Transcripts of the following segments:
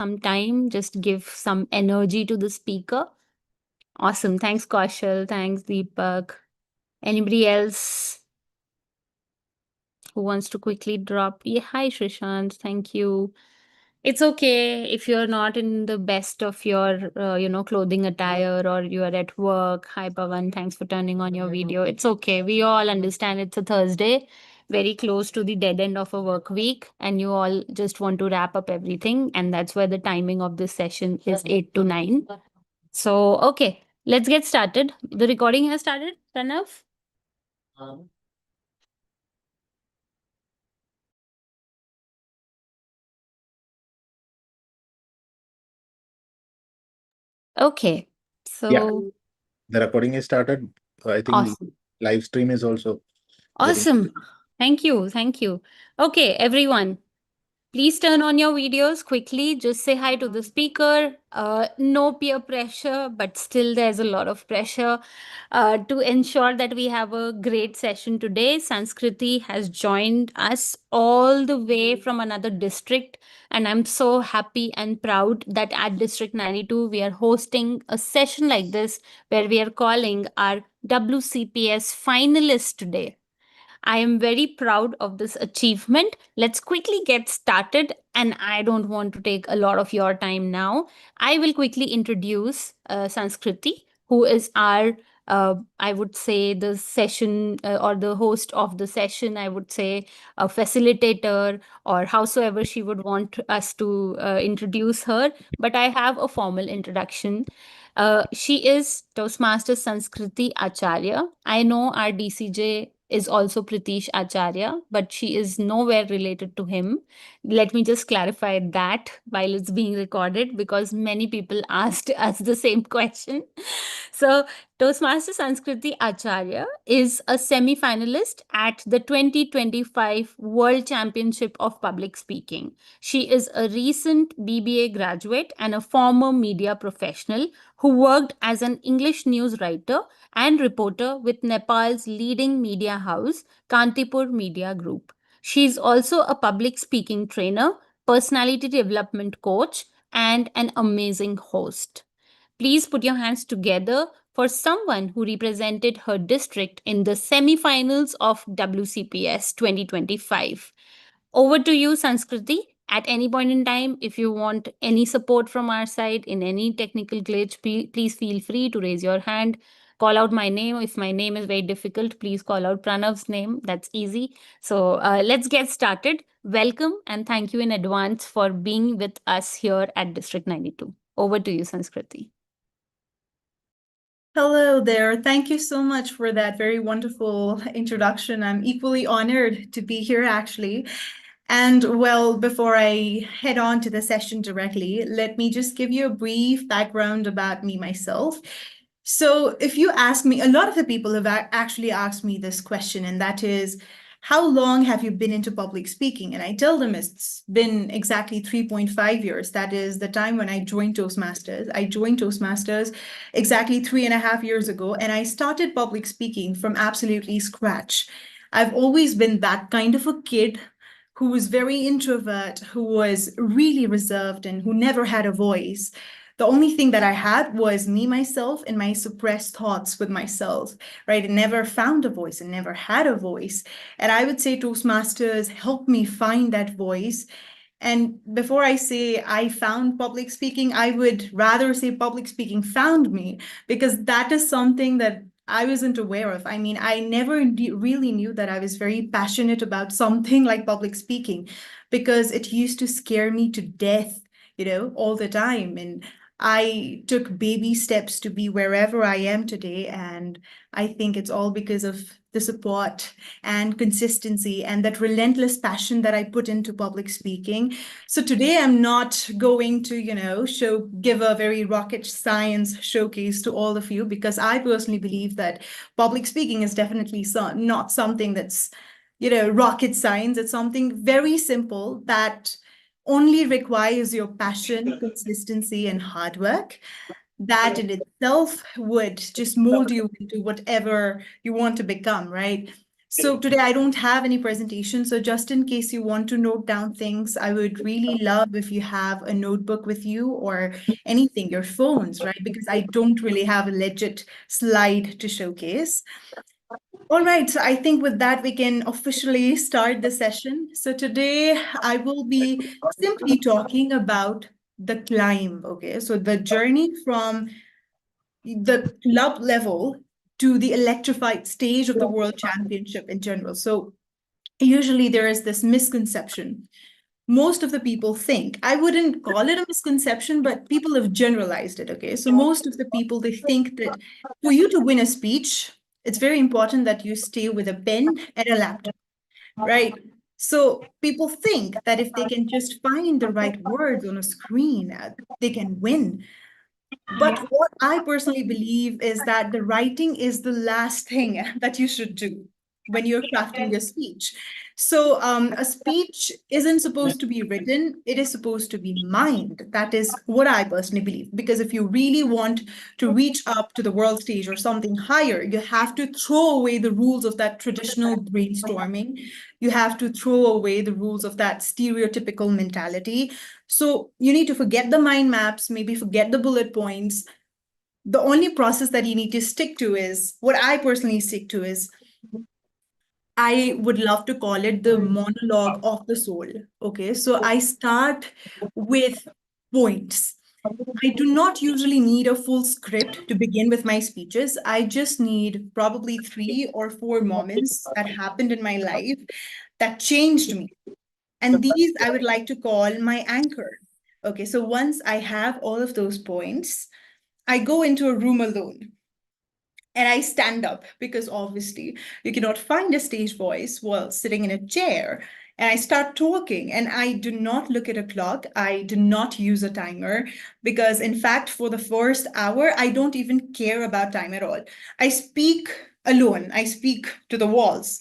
some time, just give some energy to the speaker. Awesome. Thanks, Kaushal. Thanks, Deepak. Anybody else who wants to quickly drop? Yeah, hi, Shrishant. Thank you. It's okay if you're not in the best of your, clothing attire or you are at work. Hi, Pavan. Thanks for turning on your video. It's okay. We all understand it's a Thursday, very close to the dead end of a work week, and you all just want to wrap up everything. And that's why the timing of this session is 8 to 9. So, okay, let's get started. The recording has started, Pranav? Okay. Yeah, So, the recording is started. I think the awesome. live stream is also getting. Awesome. Thank you. Thank you. Okay, everyone. Please turn on your videos quickly. Just say hi to the speaker. No peer pressure, but still there's a lot of pressure. To ensure that we have a great session today, Sanskriti has joined us all the way from another district. And I'm so happy and proud that at District 92, we are hosting a session like this where we are calling our WCPS finalists today. I am very proud of this achievement. Let's quickly get started, and I don't want to take a lot of your time now. I will quickly introduce Sanskriti, who is our I would say the session or the host of the session, I would say a facilitator or howsoever she would want us to introduce her. But I have a formal introduction. She is Toastmaster Sanskriti Acharya. I know our DCJ is also Pritish Acharya, but she is nowhere related to him. Let me just clarify that while it's being recorded because many people asked us the same question. So, Toastmaster Sanskriti Acharya is a semi finalist at the 2025 World Championship of Public Speaking. She is a recent BBA graduate and a former media professional who worked as an English news writer and reporter with Nepal's leading media house, Kantipur Media Group. She is also a public speaking trainer, personality development coach, and an amazing host. Please put your hands together for someone who represented her district in the semi-finals of WCPS 2025. Over to you, Sanskriti. At any point in time, if you want any support from our side in any technical glitch, please feel free to raise your hand. Call out my name. If my name is very difficult, please call out Pranav's name. That's easy. So let's get started. Welcome and thank you in advance for being with us here at District 92. Over to you, Sanskriti. Hello there. Thank you so much for that very wonderful introduction. I'm equally honored to be here, actually. And well, before I head on to the session directly, let me just give you a brief background about me myself. So, if you ask me, a lot of the people have actually asked me this question, and that is, how long have you been into public speaking? And I tell them it's been exactly 3.5 years. That is the time when I joined Toastmasters. I joined Toastmasters exactly 3.5 years ago, and I started public speaking from absolutely scratch. I've always been that kind of a kid who was very introvert, who was really reserved, and who never had a voice. The only thing that I had was me, myself, and my suppressed thoughts with myself, right? I never found a voice and never had a voice. And I would say Toastmasters helped me find that voice. And before I say I found public speaking, I would rather say public speaking found me, because that is something that I wasn't aware of. I mean, I never really knew that I was very passionate about something like public speaking, because it used to scare me to death, all the time. And I took baby steps to be wherever I am today. And I think it's all because of the support and consistency and that relentless passion that I put into public speaking. So today I'm not going to, give a very rocket science showcase to all of you, because I personally believe that public speaking is definitely not something that's, rocket science. It's something very simple that only requires your passion, consistency, and hard work. That in itself would just mold you into whatever you want to become, right? So today I don't have any presentation. So just in case you want to note down things, I would really love if you have a notebook with you or anything, your phones, right? Because I don't really have a legit slide to showcase. All right, so I think with that, we can officially start the session. So today I will be simply talking about the climb, okay? So the journey from the club level to the electrified stage of the world championship in general. So usually there is this misconception. Most of the people think, I wouldn't call it a misconception, but people have generalized it, okay? So most of the people, they think that for you to win a speech, it's very important that you stay with a pen and a laptop, right? So people think that if they can just find the right words on a screen, they can win. But what I personally believe is that the writing is the last thing that you should do when you're crafting your speech. So a speech isn't supposed to be written, it is supposed to be mined. That is what I personally believe. Because if you really want to reach up to the world stage or something higher, you have to throw away the rules of that traditional brainstorming. You have to throw away the rules of that stereotypical mentality. So you need to forget the mind maps, maybe forget the bullet points. The only process that you need to stick to is what I personally stick to is I would love to call it the monologue of the soul. Okay, so I start with points. I do not usually need a full script to begin with my speeches. I just need probably 3 or 4 moments that happened in my life that changed me. And these I would like to call my anchor. Okay, so once I have all of those points, I go into a room alone and I stand up because obviously you cannot find a stage voice while sitting in a chair. And I start talking, and I do not look at a clock. I do not use a timer because, in fact, for the first hour, I don't even care about time at all. I speak alone, I speak to the walls.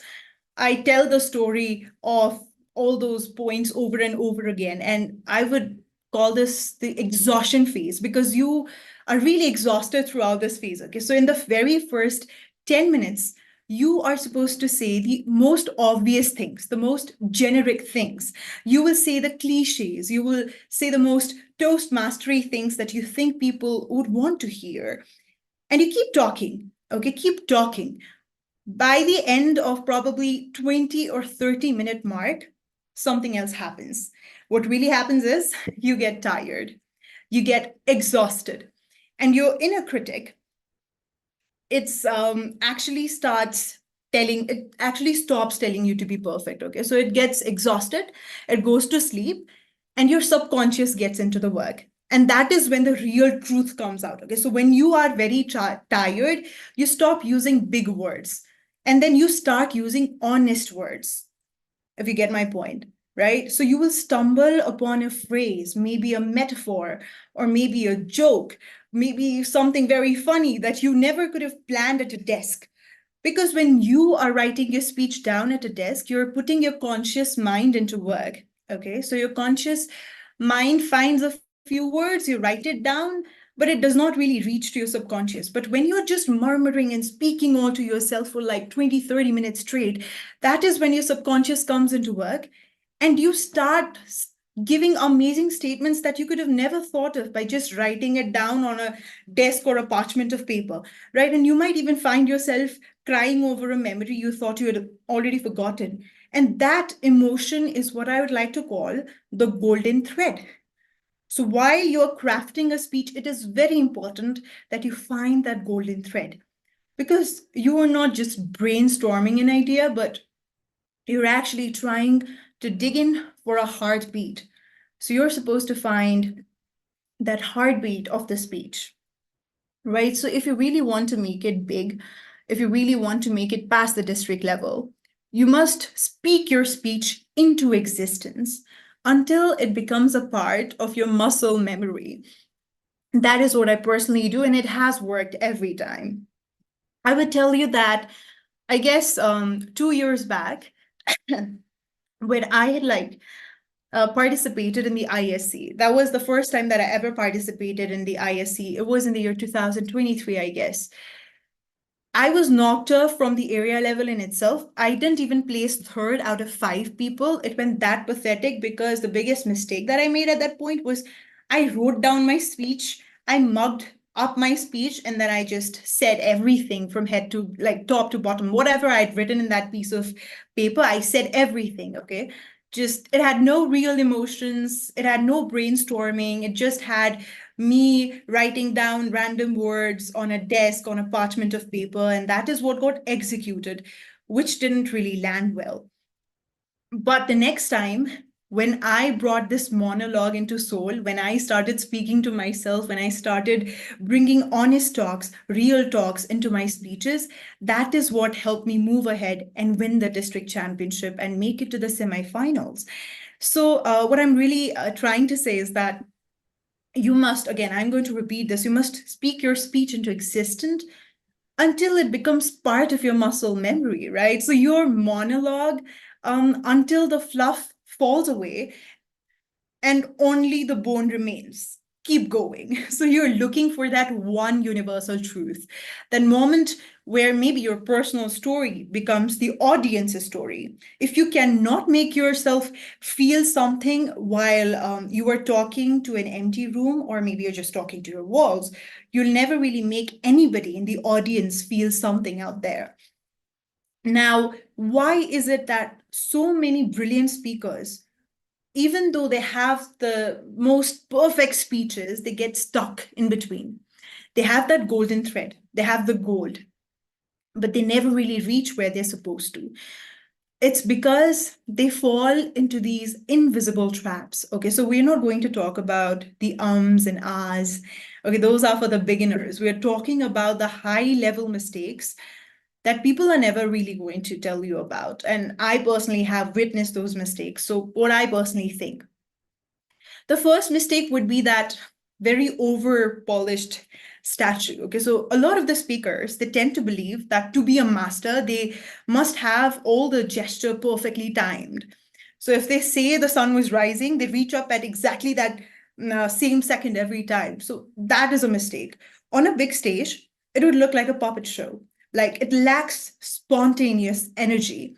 I tell the story of all those points over and over again. And I would call this the exhaustion phase because you are really exhausted throughout this phase. Okay. So in the very first 10 minutes, you are supposed to say the most obvious things, the most generic things. You will say the cliches. You will say the most toast mastery things that you think people would want to hear. And you keep talking. Okay. Keep talking. By the end of probably 20 or 30-minute mark, something else happens. What really happens is you get tired, you get exhausted, and your inner critic, it's actually starts telling, it actually stops telling you to be perfect. Okay, so it gets exhausted, it goes to sleep, and your subconscious gets into the work. And that is when the real truth comes out. Okay, so when you are very tired, you stop using big words and then you start using honest words, if you get my point, right? So you will stumble upon a phrase, maybe a metaphor, or maybe a joke, maybe something very funny that you never could have planned at a desk. Because when you are writing your speech down at a desk, you're putting your conscious mind into work. Okay, so your conscious mind finds a few words, you write it down, but it does not really reach to your subconscious. But when you're just murmuring and speaking all to yourself for like 20, 30 minutes straight, that is when your subconscious comes into work and you start giving amazing statements that you could have never thought of by just writing it down on a desk or a parchment of paper, right? And you might even find yourself crying over a memory you thought you had already forgotten. And that emotion is what I would like to call the golden thread. So while you're crafting a speech, it is very important that you find that golden thread because you are not just brainstorming an idea, but you're actually trying to dig in for a heartbeat. So you're supposed to find that heartbeat of the speech, right? So if you really want to make it big, if you really want to make it past the district level, you must speak your speech into existence until it becomes a part of your muscle memory. That is what I personally do, and it has worked every time. I would tell you that, I guess, 2 years back, when I had participated in the ISC. That was the first time that I ever participated in the ISC. It was in the year 2023, I guess. I was knocked off from the area level in itself. I didn't even place third out of 5 people. It went that pathetic because the biggest mistake that I made at that point was I wrote down my speech, I mugged up my speech, and then I just said everything from head to like top to bottom. Whatever I'd written in that piece of paper, I said everything, okay? Just it had no real emotions, it had no brainstorming, it just had me writing down random words on a desk on a parchment of paper, and that is what got executed, which didn't really land well. But the next time, when I brought this monologue into Soul, when I started speaking to myself, when I started bringing honest talks, real talks into my speeches, that is what helped me move ahead and win the district championship and make it to the semifinals. So, what I'm really trying to say is that you must, again, I'm going to repeat this, you must speak your speech into existence until it becomes part of your muscle memory, right? So your monologue, until the fluff falls away and only the bone remains. Keep going. So you're looking for that one universal truth, that moment where maybe your personal story becomes the audience's story. If you cannot make yourself feel something while you are talking to an empty room, or maybe you're just talking to your walls, you'll never really make anybody in the audience feel something out there. Now, why is it that so many brilliant speakers, even though they have the most perfect speeches, they get stuck in between? They have that golden thread, they have the gold, but they never really reach where they're supposed to. It's because they fall into these invisible traps. Okay, so we're not going to talk about the ums and ahs. Okay, those are for the beginners. We're talking about the high level mistakes that people are never really going to tell you about. And I personally have witnessed those mistakes. So, what I personally think, the first mistake would be that very over polished statue. Okay, so a lot of the speakers, they tend to believe that to be a master, they must have all the gesture perfectly timed. So if they say the sun was rising, they reach up at exactly that same second every time. So that is a mistake. On a big stage, it would look like a puppet show. Like it lacks spontaneous energy.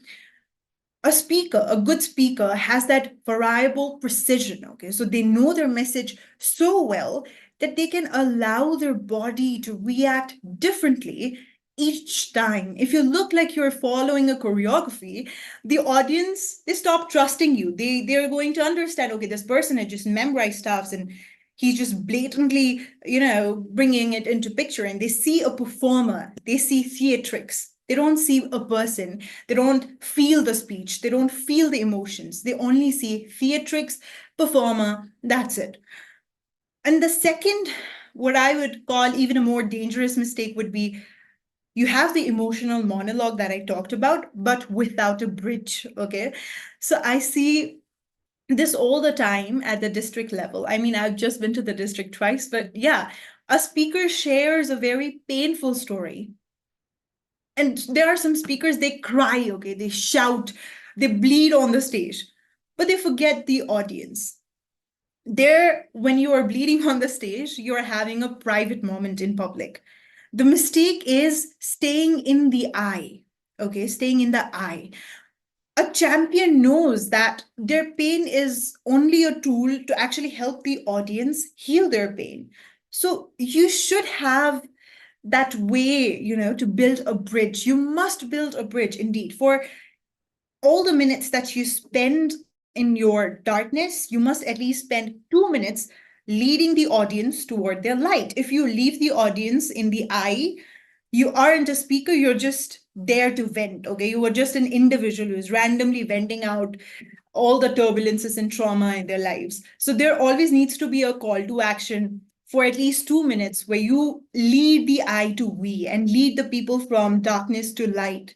A speaker, a good speaker, has that variable precision. Okay, so they know their message so well that they can allow their body to react differently each time. If you look like you're following a choreography, the audience, they stop trusting you. They're going to understand, okay, this person had just memorized stuff and he's just blatantly, bringing it into picture, and they see a performer, they see theatrics. They don't see a person. They don't feel the speech. They don't feel the emotions. They only see theatrics, performer, that's it. And the second, what I would call even a more dangerous mistake, would be you have the emotional monologue that I talked about, but without a bridge. Okay. So I see this all the time at the district level. I mean, I've just been to the district twice, but yeah, a speaker shares a very painful story. And there are some speakers, they cry, okay, they shout, they bleed on the stage, but they forget the audience. There, when you are bleeding on the stage, you're having a private moment in public. The mistake is staying in the eye, okay, staying in the eye. A champion knows that their pain is only a tool to actually help the audience heal their pain. So you should have that way, to build a bridge. You must build a bridge indeed. For all the minutes that you spend in your darkness, you must at least spend 2 minutes leading the audience toward their light. If you leave the audience in the eye, you aren't a speaker, you're just there to vent. Okay, you are just an individual who's randomly venting out all the turbulences and trauma in their lives. So there always needs to be a call to action for at least 2 minutes where you lead the I to we and lead the people from darkness to light.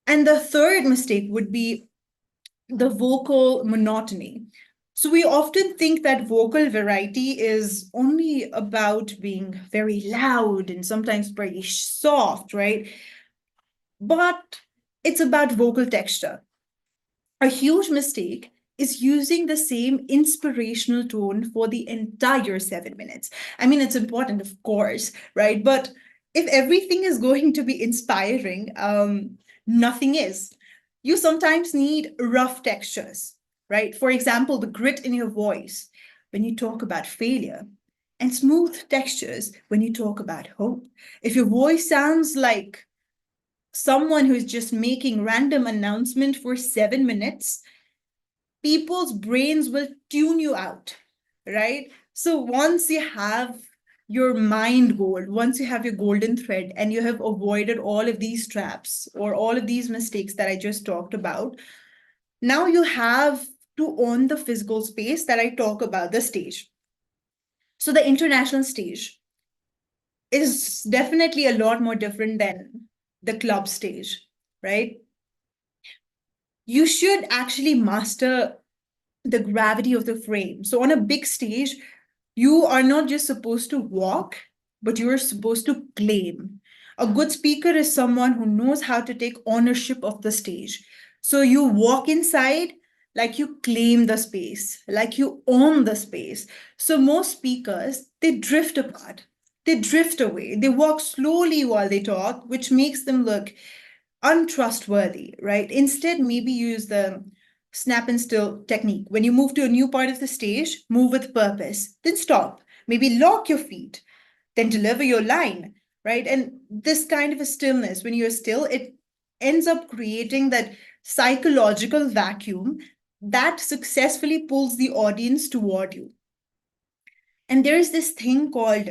And the third mistake would be the vocal monotony. So we often think that vocal variety is only about being very loud and sometimes very soft, right? But it's about vocal texture. A huge mistake is using the same inspirational tone for the entire 7 minutes. I mean, it's important, of course, right? But if everything is going to be inspiring, nothing is. You sometimes need rough textures, right? For example, the grit in your voice when you talk about failure, and smooth textures when you talk about hope. If your voice sounds like someone who's just making random announcement for 7 minutes, people's brains will tune you out, right? So once you have your mind gold, once you have your golden thread and you have avoided all of these traps or all of these mistakes that I just talked about, now you have to own the physical space that I talk about, the stage. So the international stage is definitely a lot more different than the club stage, right? You should actually master the gravity of the frame. So on a big stage, you are not just supposed to walk, but you're supposed to claim. A good speaker is someone who knows how to take ownership of the stage. So you walk inside like you claim the space, like you own the space. So most speakers, they drift apart. They drift away. They walk slowly while they talk, which makes them look untrustworthy, right? Instead, maybe use the snap and still technique. When you move to a new part of the stage, move with purpose, then stop. Maybe lock your feet, then deliver your line, right? And this kind of a stillness, when you're still, it ends up creating that psychological vacuum that successfully pulls the audience toward you. And there's this thing called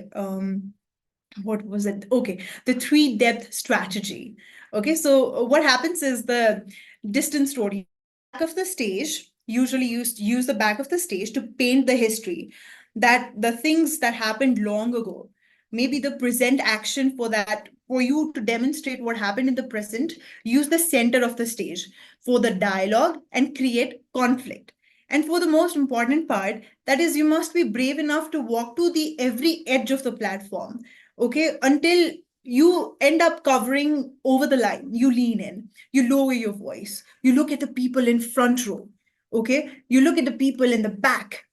what was it? Okay, the three depth strategy. Okay, so what happens is the distance story. Use the back of the stage, usually use the back of the stage to paint the history, that the things that happened long ago. Maybe the present action for that, for you to demonstrate what happened in the present, use the center of the stage for the dialogue and create conflict. And for the most important part, that is, you must be brave enough to walk to the every edge of the platform, okay, until you end up covering over the line. You lean in, you lower your voice, you look at the people in front row, okay, you look at the people in the back.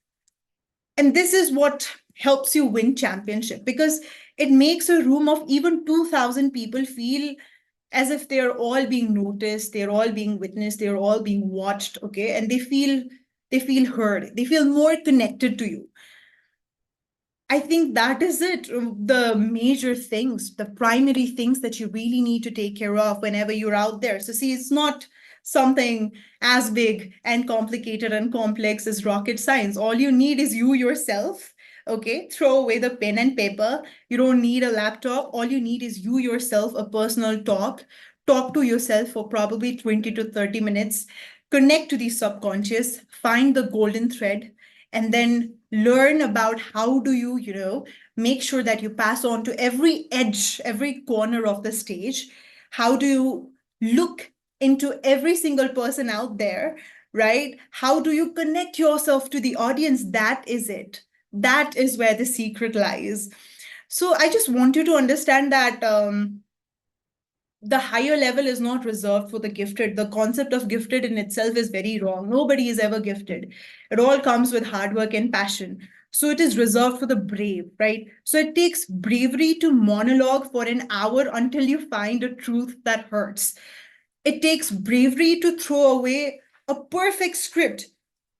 And this is what helps you win championship, because it makes a room of even 2000 people feel as if they're all being noticed, they're all being witnessed, they're all being watched, okay, and they feel heard, they feel more connected to you. I think that is it. The major things, the primary things that you really need to take care of whenever you're out there. So, see, it's not something as big and complicated and complex as rocket science. All you need is you yourself. Okay, throw away the pen and paper. You don't need a laptop. All you need is you yourself, a personal talk. Talk to yourself for probably 20 to 30 minutes. Connect to the subconscious, find the golden thread, and then learn about how do you make sure that you pass on to every edge, every corner of the stage. How do you look into every single person out there, right? How do you connect yourself to the audience? That is it. That is where the secret lies. So I just want you to understand that the higher level is not reserved for the gifted. The concept of gifted in itself is very wrong. Nobody is ever gifted. It all comes with hard work and passion. So it is reserved for the brave, right? So it takes bravery to monologue for an hour until you find a truth that hurts. It takes bravery to throw away a perfect script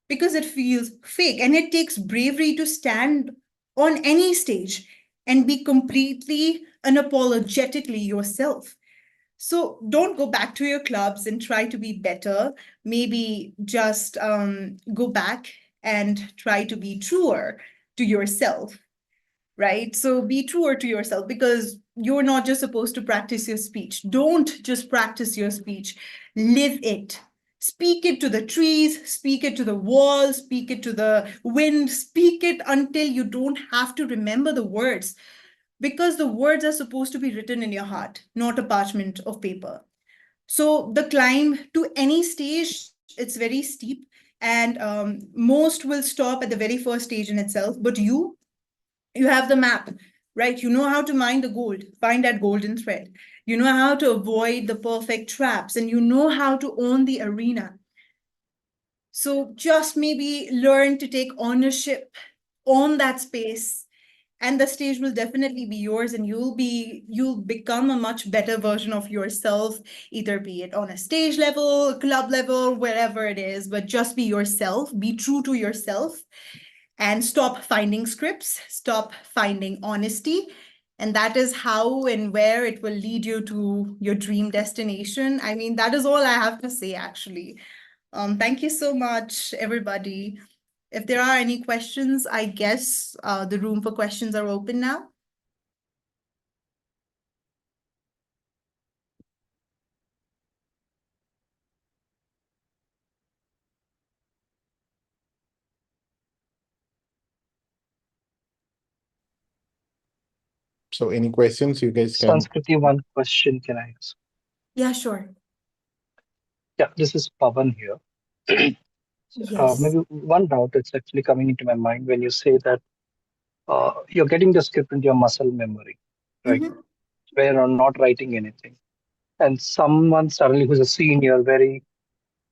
because it feels fake. And it takes bravery to stand on any stage and be completely unapologetically yourself. So don't go back to your clubs and try to be better. Maybe just go back and try to be truer to yourself, right? So be truer to yourself, because you're not just supposed to practice your speech. Don't just practice your speech, live it. Speak it to the trees, speak it to the walls, speak it to the wind, speak it until you don't have to remember the words, because the words are supposed to be written in your heart, not a parchment of paper. So the climb to any stage, it's very steep, and most will stop at the very first stage in itself. But you have the map, right? You know how to mine the gold, find that golden thread. You know how to avoid the perfect traps, and you know how to own the arena. So just maybe learn to take ownership on that space and the stage will definitely be yours, and you'll become a much better version of yourself, either be it on a stage level, club level, wherever it is, but just be yourself, be true to yourself, and stop finding scripts, stop finding honesty. And that is how and where it will lead you to your dream destination. I mean, that is all I have to say, actually. Thank you so much, everybody. If there are any questions, I guess the room for questions are open now. So any questions you guys can? Sanskriti, one question can I ask? Yeah, sure. Yeah, this is Pavan here. Yes. Maybe one doubt that's actually coming into my mind when you say that you're getting the script into your muscle memory, right? Mhm. Where you're not writing anything. And someone suddenly who's a senior, very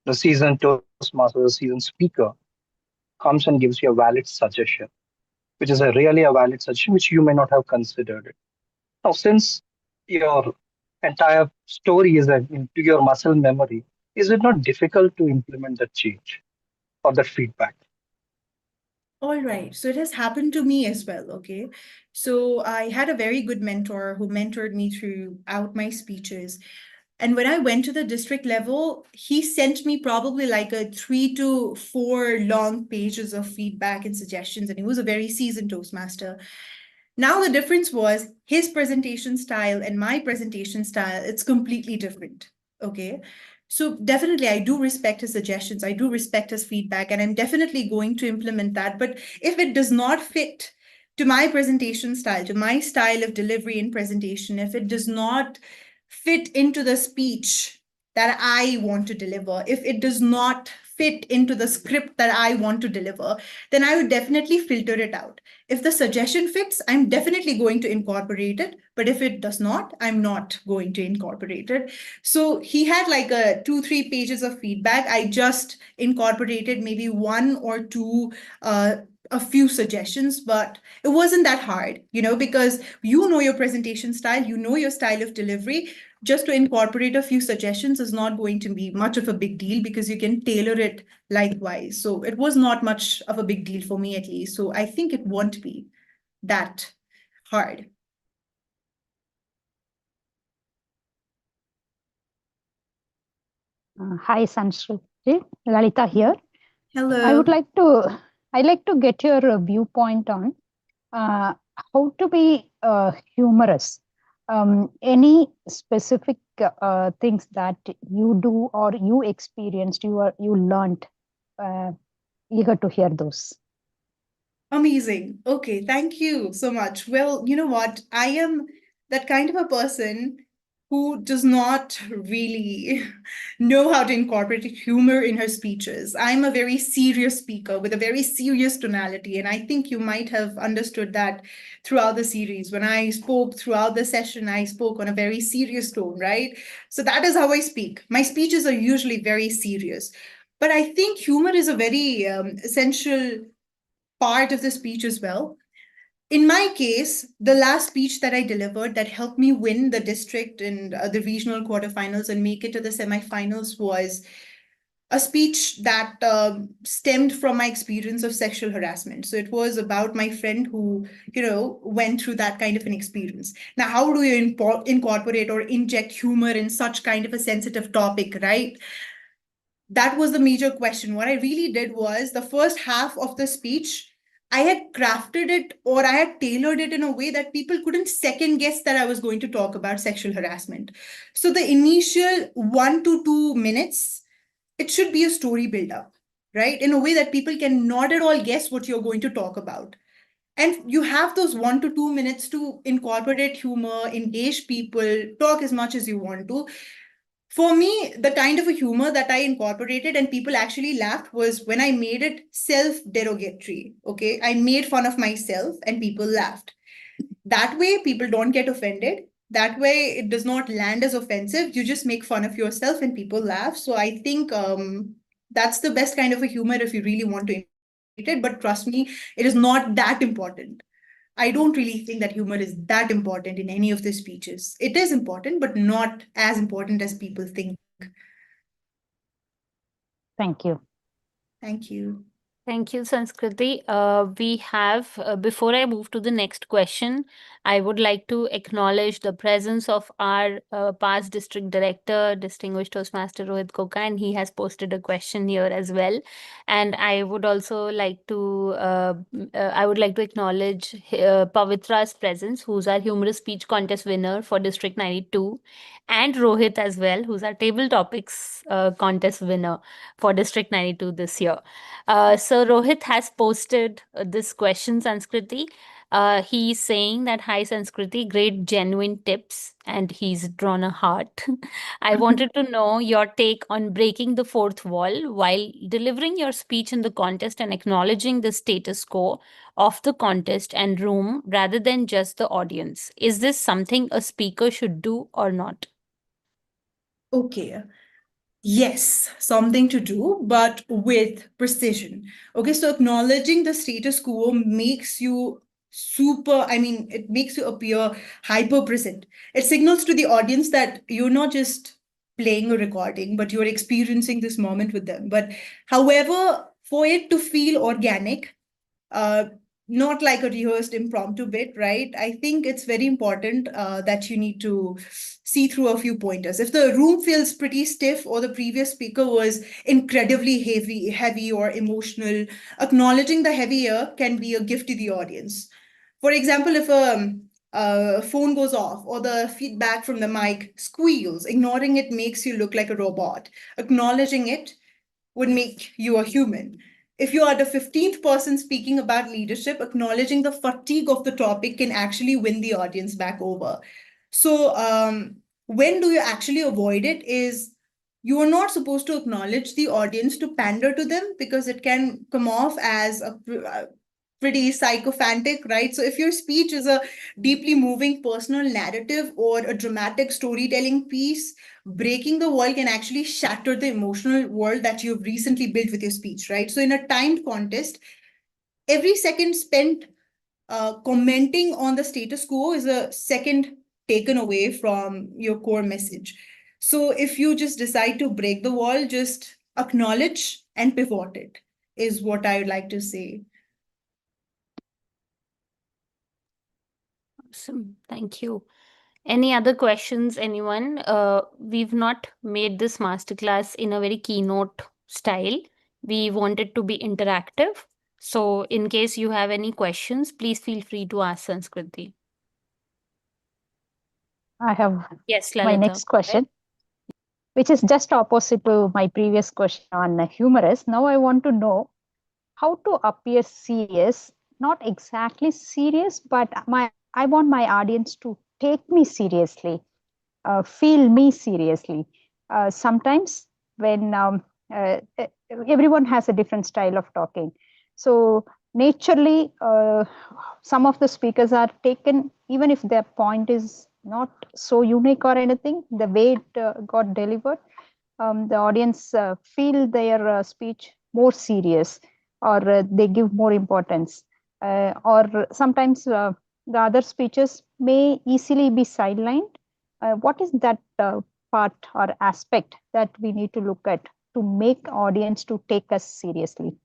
the seasoned Toastmaster, a seasoned speaker, comes and gives you a valid suggestion, which is a really a valid suggestion, which you may not have considered it. Now, since your entire story is into your muscle memory, is it not difficult to implement that change or that feedback? All right. So it has happened to me as well. Okay. So I had a very good mentor who mentored me throughout my speeches. And when I went to the district level, he sent me probably like a 3 to 4 long pages of feedback and suggestions. And he was a very seasoned Toastmaster. Now, the difference was his presentation style and my presentation style, it's completely different. Okay. So definitely, I do respect his suggestions. I do respect his feedback, and I'm definitely going to implement that. But if it does not fit to my presentation style, to my style of delivery and presentation, if it does not fit into the speech that I want to deliver, if it does not fit into the script that I want to deliver, then I would definitely filter it out. If the suggestion fits, I'm definitely going to incorporate it. But if it does not, I'm not going to incorporate it. So he had like a 2, 3 pages of feedback. I just incorporated maybe one or two, a few suggestions, but it wasn't that hard, because you know your presentation style, you know your style of delivery. Just to incorporate a few suggestions is not going to be much of a big deal because you can tailor it likewise. So it was not much of a big deal for me, at least. So I think it won't be that hard. Hi, Sanskriti. Lalita here. Hello. I'd like to get your viewpoint on how to be humorous. Any specific things that you do or you experienced, you learned. Eager to hear those. Amazing. Okay, thank you so much. Well, you know what? I am that kind of a person who does not really know how to incorporate humor in her speeches. I'm a very serious speaker with a very serious tonality, and I think you might have understood that throughout the series. When I spoke throughout the session, I spoke on a very serious tone, right? So that is how I speak. My speeches are usually very serious. But I think humor is a very essential part of the speech as well. In my case, the last speech that I delivered that helped me win the district and the regional quarterfinals and make it to the semifinals was a speech that stemmed from my experience of sexual harassment. So it was about my friend who, went through that kind of an experience. Now, how do you incorporate or inject humor in such kind of a sensitive topic, right? That was the major question. What I really did was the first half of the speech, I had crafted it or I had tailored it in a way that people couldn't second guess that I was going to talk about sexual harassment. So the initial 1 to 2 minutes, it should be a story build up, right? In a way that people can not at all guess what you're going to talk about. And you have those 1 to 2 minutes to incorporate humor, engage people, talk as much as you want to. For me, the kind of a humor that I incorporated and people actually laughed was when I made it self-derogatory. Okay. I made fun of myself and people laughed. That way, people don't get offended. That way, it does not land as offensive. You just make fun of yourself and people laugh. So I think that's the best kind of a humor if you really want to imitate it. But trust me, it is not that important. I don't really think that humor is that important in any of the speeches. It is important, but not as important as people think. Thank you. Thank you. Thank you, Sanskriti. We have, before I move to the next question, I would like to acknowledge the presence of our past district director, distinguished Toastmaster Rohit Koka, and he has posted a question here as well. And I would also like to, I would like to acknowledge Pavitra's presence, who's our humorous speech contest winner for District 92, and Rohit as well, who's our table topics contest winner for District 92 this year. So Rohit has posted this question, Sanskriti. He's saying that, hi Sanskriti, great genuine tips, and he's drawn a heart. I wanted to know your take on breaking the fourth wall while delivering your speech in the contest and acknowledging the status quo of the contest and room rather than just the audience. Is this something a speaker should do or not? Okay. Yes, something to do, but with precision. Okay, so acknowledging the status quo makes you it makes you appear hyper present. It signals to the audience that you're not just playing a recording, but you're experiencing this moment with them. But however, for it to feel organic, uh, not like a rehearsed impromptu bit, right? I think it's very important that you need to see through a few pointers. If the room feels pretty stiff or the previous speaker was incredibly heavy or emotional, acknowledging the heavier can be a gift to the audience. For example, if a phone goes off or the feedback from the mic squeals, ignoring it makes you look like a robot. Acknowledging it would make you a human. If you are the 15th person speaking about leadership, acknowledging the fatigue of the topic can actually win the audience back over. So, when do you actually avoid it? Is you are not supposed to acknowledge the audience to pander to them because it can come off as a pretty sycophantic, right? So if your speech is a deeply moving personal narrative or a dramatic storytelling piece, breaking the wall can actually shatter the emotional world that you've recently built with your speech, right? So in a timed contest, every second spent commenting on the status quo is a second taken away from your core message. So if you just decide to break the wall, just acknowledge and pivot it, is what I would like to say. Awesome. Thank you. Any other questions, anyone? We've not made this masterclass in a very keynote style. We want it to be interactive. So, in case you have any questions, please feel free to ask Sanskriti. I have Yes, my Lalita. next question, which is just opposite to my previous question on humorous. Now I want to know how to appear serious, not exactly serious, but I want my audience to take me seriously, feel me seriously. Sometimes when everyone has a different style of talking, so naturally some of the speakers are taken, even if their point is not so unique or anything, the way it got delivered, the audience feel their speech more serious, or they give more importance, or sometimes the other speeches may easily be sidelined. What is that part or aspect that we need to look at to make audience to take us seriously?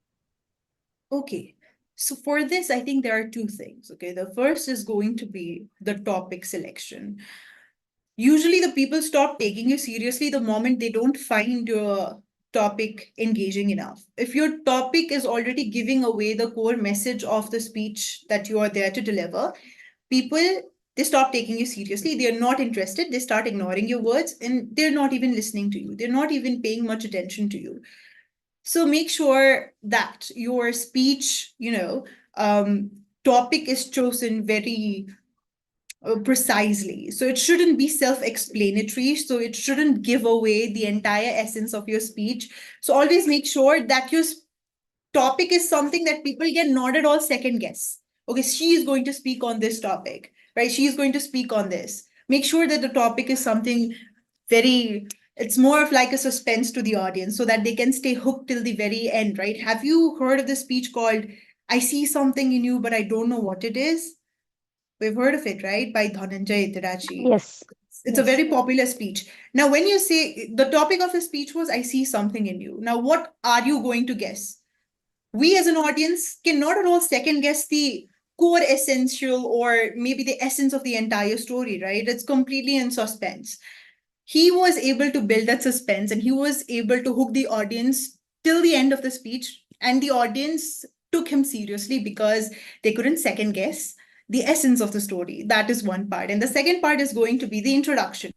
Okay. So for this, I think there are two things. Okay. The first is going to be the topic selection. Usually the people stop taking you seriously the moment they don't find your topic engaging enough. If your topic is already giving away the core message of the speech that you are there to deliver, people, they stop taking you seriously. They're not interested. They start ignoring your words and they're not even listening to you. They're not even paying much attention to you. So make sure that your speech, topic is chosen very precisely. So it shouldn't be self-explanatory. So it shouldn't give away the entire essence of your speech. So always make sure that your topic is something that people can not at all second guess. Okay, she is going to speak on this topic, right? She is going to speak on this. Make sure that the topic is something very, it's more of like a suspense to the audience so that they can stay hooked till the very end, right? Have you heard of the speech called I see something in you, but I don't know what it is? We've heard of it, right? By Dhananjay Tirachi. Yes. It's a Yes. very popular speech. Now, when you say the topic of his speech was, I see something in you. Now, what are you going to guess? We as an audience cannot at all second guess the core essential or maybe the essence of the entire story, right? It's completely in suspense. He was able to build that suspense and he was able to hook the audience till the end of the speech. And the audience took him seriously because they couldn't second guess the essence of the story. That is one part. And the second part is going to be the introduction.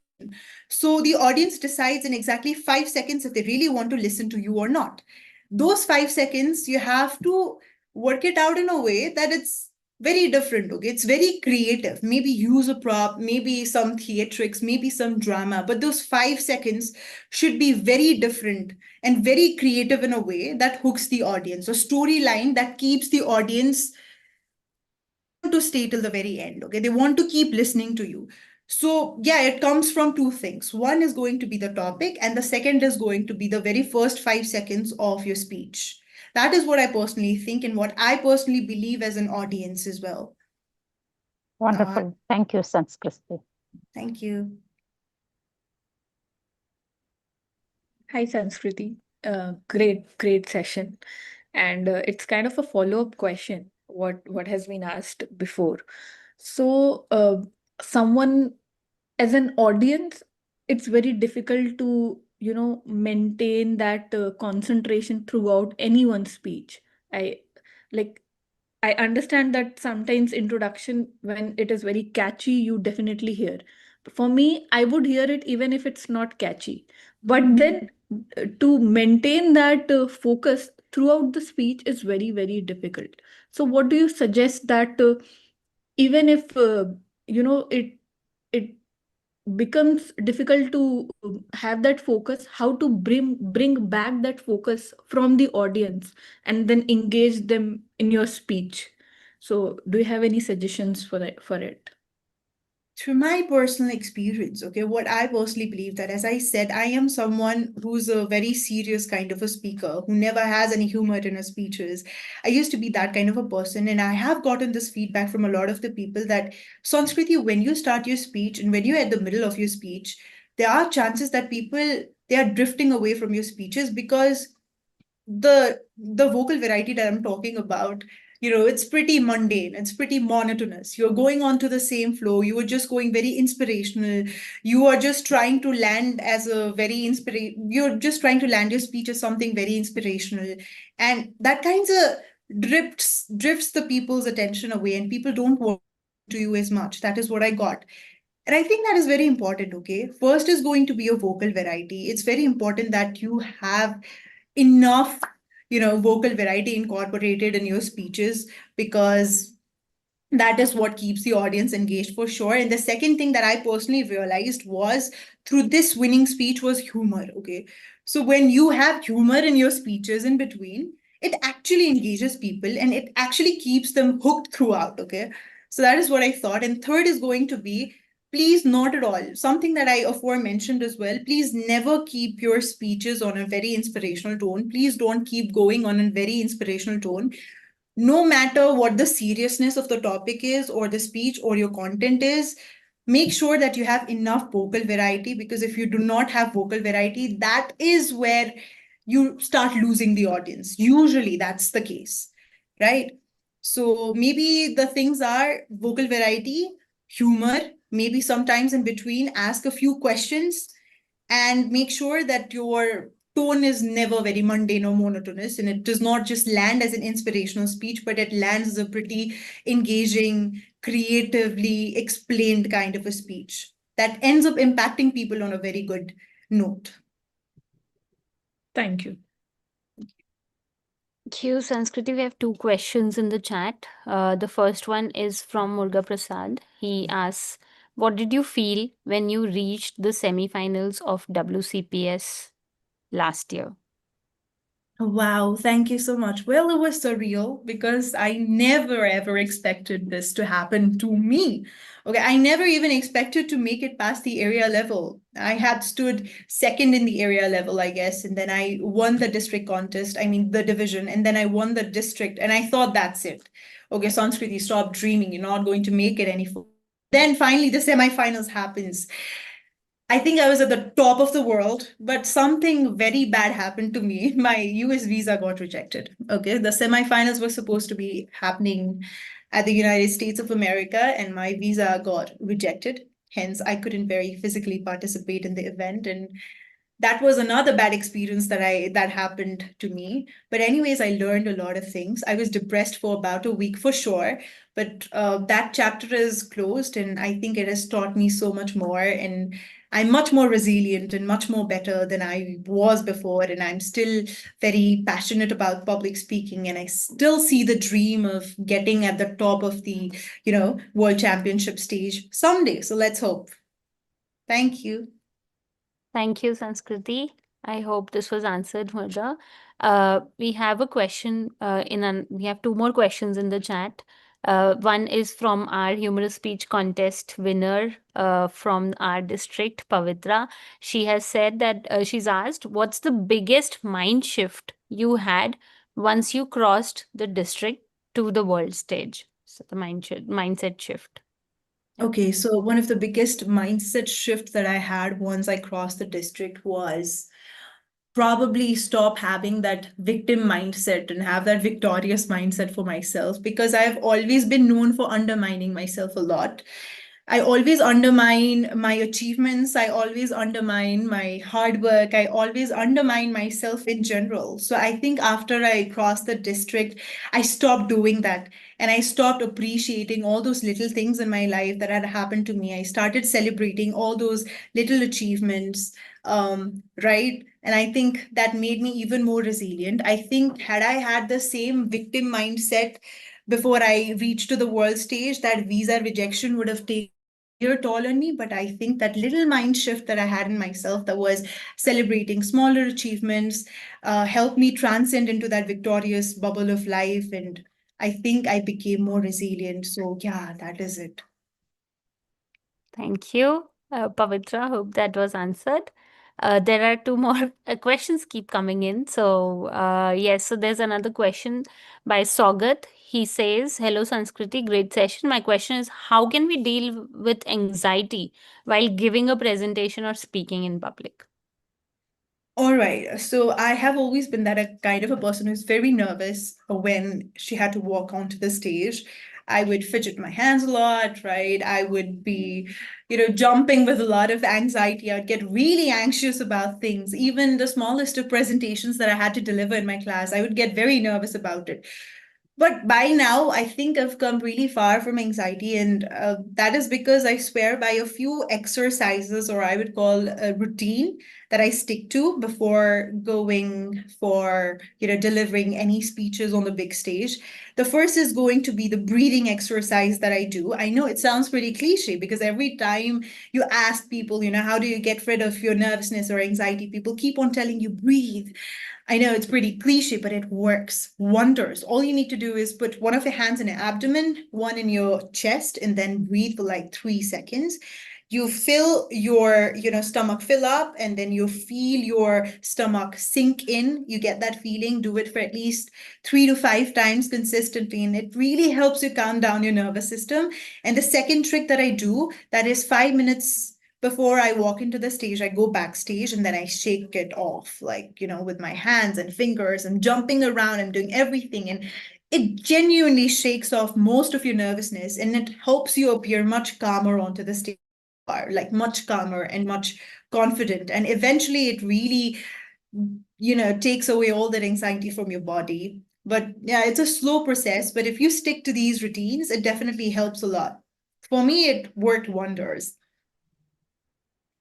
So the audience decides in exactly 5 seconds if they really want to listen to you or not. Those 5 seconds, you have to work it out in a way that it's very different. Okay, it's very creative. Maybe use a prop, maybe some theatrics, maybe some drama, but those 5 seconds should be very different and very creative in a way that hooks the audience. A storyline that keeps the audience want to stay till the very end. Okay, they want to keep listening to you. So yeah, it comes from two things. One is going to be the topic, and the second is going to be the very first 5 seconds of your speech. That is what I personally think and what I personally believe as an audience as well. Wonderful. Thank you, Sanskriti. Thank you. Hi, Sanskriti. Great session. And it's kind of a follow-up question, what has been asked before. So, someone as an audience, it's very difficult to, maintain that concentration throughout anyone's speech. I like I understand that sometimes introduction, when it is very catchy, you definitely hear. For me, I would hear it even if it's not catchy. But then to maintain that focus throughout the speech is very, very difficult. So, what do you suggest that even if it becomes difficult to have that focus, how to bring back that focus from the audience and then engage them in your speech? So do you have any suggestions for it? Through my personal experience, okay, what I personally believe that, as I said, I am someone who's a very serious kind of a speaker who never has any humor in her speeches. I used to be that kind of a person, and I have gotten this feedback from a lot of the people that Sanskriti, when you start your speech and when you're at the middle of your speech, there are chances that people they are drifting away from your speeches because the vocal variety that I'm talking about, it's pretty mundane, it's pretty monotonous. You're going on to the same flow, you are just going very inspirational, you are just trying to land as a very you're just trying to land your speech as something very inspirational, and that kinds of drifts the people's attention away, and people don't want to you as much. That is what I got. And I think that is very important. Okay, first is going to be your vocal variety. It's very important that you have enough vocal variety incorporated in your speeches, because that is what keeps the audience engaged for sure. And the second thing that I personally realized was through this winning speech was humor. Okay, so when you have humor in your speeches in between, it actually engages people and it actually keeps them hooked throughout. Okay, so that is what I thought. And third is going to be, please, not at all something that I aforementioned as well, please never keep your speeches on a very inspirational tone. Please don't keep going on a very inspirational tone. No matter what the seriousness of the topic is or the speech or your content is, make sure that you have enough vocal variety, because if you do not have vocal variety, that is where you start losing the audience. Usually that's the case, right? So maybe the things are vocal variety, humor, maybe sometimes in between ask a few questions, and make sure that your tone is never very mundane or monotonous, and it does not just land as an inspirational speech, but it lands as a pretty engaging, creatively explained kind of a speech that ends up impacting people on a very good note. Thank you. Thank you, Sanskriti. We have two questions in the chat. The first one is from Murga Prasad. He asks, what did you feel when you reached the semi-finals of WCPS last year? Wow, thank you so much. Well, it was surreal because I never ever expected this to happen to me. Okay, I never even expected to make it past the area level. I had stood second in the area level, I guess, and then I won the district contest, I mean the division, and then I won the district, and I thought that's it. Okay, Sanskriti, stop dreaming. You're not going to make it any further. Then finally the semifinals happens. I think I was at the top of the world, but something very bad happened to me. My US visa got rejected. Okay, the semifinals were supposed to be happening at the United States of America, and my visa got rejected. Hence, I couldn't very physically participate in the event, and that was another bad experience that happened to me. But anyways, I learned a lot of things. I was depressed for about a week for sure, but that chapter is closed, and I think it has taught me so much more, and I'm much more resilient and much more better than I was before, and I'm still very passionate about public speaking, and I still see the dream of getting at the top of the world championship stage someday. So let's hope. Thank you. Thank you, Sanskriti. I hope this was answered, Murja. We have a question we have two more questions in the chat. One is from our humorous speech contest winner from our district, Pavitra. She has said that she's asked, what's the biggest mind shift you had once you crossed the district to the world stage? So the mindset shift. Okay, so one of the biggest mindset shift that I had once I crossed the district was probably stop having that victim mindset and have that victorious mindset for myself, because I've always been known for undermining myself a lot. I always undermine my achievements. I always undermine my hard work. I always undermine myself in general. So I think after I crossed the district, I stopped doing that. And I stopped appreciating all those little things in my life that had happened to me. I started celebrating all those little achievements, right? And I think that made me even more resilient. I think had I had the same victim mindset before I reached to the world stage, that visa rejection would have taken your toll on me. But I think that little mind shift that I had in myself, that was celebrating smaller achievements, helped me transcend into that victorious bubble of life. And I think I became more resilient. So, yeah, that is it. Thank you, Pavitra. Hope that was answered. There are two more questions keep coming in. So, yes, so there's another question by Sogat. He says, hello, Sanskriti, great session. My question is, how can we deal with anxiety while giving a presentation or speaking in public? All right. So I have always been that a kind of a person who's very nervous when she had to walk onto the stage. I would fidget my hands a lot, right? I would be, jumping with a lot of anxiety. I'd get really anxious about things. Even the smallest of presentations that I had to deliver in my class, I would get very nervous about it. But by now, I think I've come really far from anxiety, and that is because I swear by a few exercises, or I would call a routine, that I stick to before going for, delivering any speeches on the big stage. The first is going to be the breathing exercise that I do. I know it sounds pretty cliche, because every time you ask people, how do you get rid of your nervousness or anxiety, people keep on telling you, breathe. I know it's pretty cliche, but it works wonders. All you need to do is put one of your hands in your abdomen, one in your chest, and then breathe for like 3 seconds. You feel your, stomach fill up, and then you feel your stomach sink in. You get that feeling. Do it for at least 3 to 5 times consistently, and it really helps you calm down your nervous system. And the second trick that I do, that is 5 minutes before I walk into the stage, I go backstage and then I shake it off, like, with my hands and fingers and jumping around and doing everything. And it genuinely shakes off most of your nervousness, and it helps you appear much calmer onto the stage, like much calmer and much confident. And eventually it really, takes away all that anxiety from your body. But yeah, it's a slow process. But if you stick to these routines, it definitely helps a lot. For me, it worked wonders.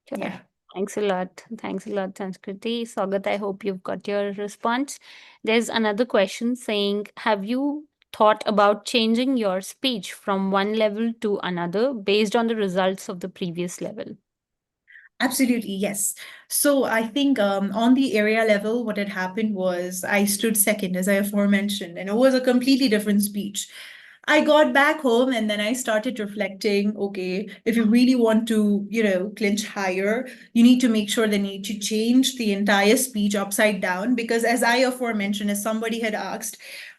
Sure. Yeah. Thanks a lot. Thanks a lot, Sanskriti. Sagat, I hope you've got your response. There's another question saying, have you thought about changing your speech from one level to another based on the results of the previous level? Absolutely, yes. So I think on the area level, what had happened was I stood second, as I aforementioned, and it was a completely different speech. I got back home and then I started reflecting, okay, if you really want to, clinch higher, you need to make sure they need to change the entire speech upside down. Because as I aforementioned, as somebody had asked,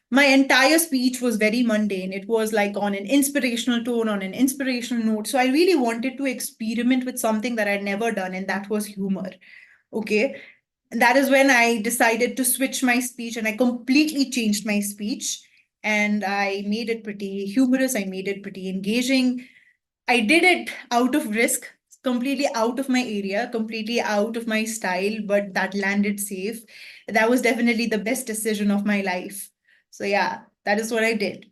my entire speech was very mundane. It was like on an inspirational tone, on an inspirational note. So I really wanted to experiment with something that I'd never done, and that was humor. Okay. And that is when I decided to switch my speech and I completely changed my speech. And I made it pretty humorous. I made it pretty engaging. I did it out of risk, completely out of my area, completely out of my style, but that landed safe. That was definitely the best decision of my life. So, yeah, that is what I did.